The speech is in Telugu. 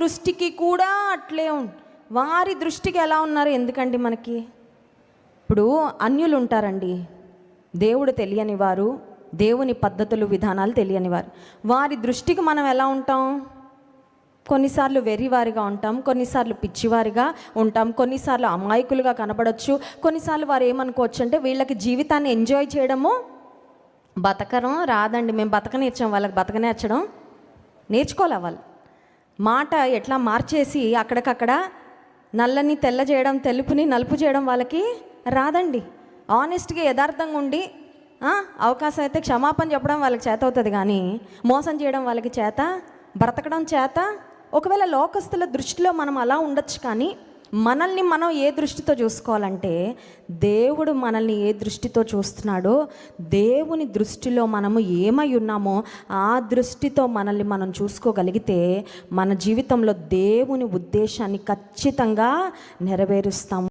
దృష్టికి కూడా అట్లే వారి దృష్టికి ఎలా ఉన్నారు ఎందుకండి మనకి? ఇప్పుడు అన్యులు ఉంటారండి, దేవుడు తెలియని వారు, దేవుని పద్ధతులు విధానాలు తెలియని వారు. వారి దృష్టికి మనం ఎలా ఉంటాం? కొన్నిసార్లు వెర్రివారిగా ఉంటాం, కొన్నిసార్లు పిచ్చివారిగా ఉంటాం, కొన్నిసార్లు అమాయకులుగా కనబడవచ్చు. కొన్నిసార్లు వారు ఏమనుకోవచ్చు అంటే వీళ్ళకి జీవితాన్ని ఎంజాయ్ చేయడము బతకడం రాదండి, మేము బతకనేర్చాం, వాళ్ళకి బతకనేర్చడం నేర్చుకోలే. వాళ్ళు మాట ఎట్లా మార్చేసి అక్కడికక్కడ నల్లని తెల్ల చేయడం, తెలుపుని నలుపు చేయడం వాళ్ళకి రాదండి. ఆనెస్ట్గా యథార్థంగా ఉండి అవకాశం అయితే క్షమాపణ చెప్పడం వాళ్ళకి చేత అవుతుంది, కానీ మోసం చేయడం వాళ్ళకి చేత, బ్రతకడం చేత. ఒకవేళ లోకస్తుల దృష్టిలో మనం అలా ఉండొచ్చు, కానీ మనల్ని మనం ఏ దృష్టితో చూసుకోవాలంటే దేవుడు మనల్ని ఏ దృష్టితో చూస్తున్నాడో, దేవుని దృష్టిలో మనము ఏమై ఉన్నామో ఆ దృష్టితో మనల్ని మనం చూసుకోగలిగితే మన జీవితంలో దేవుని ఉద్దేశాన్ని ఖచ్చితంగా నెరవేరుస్తాము.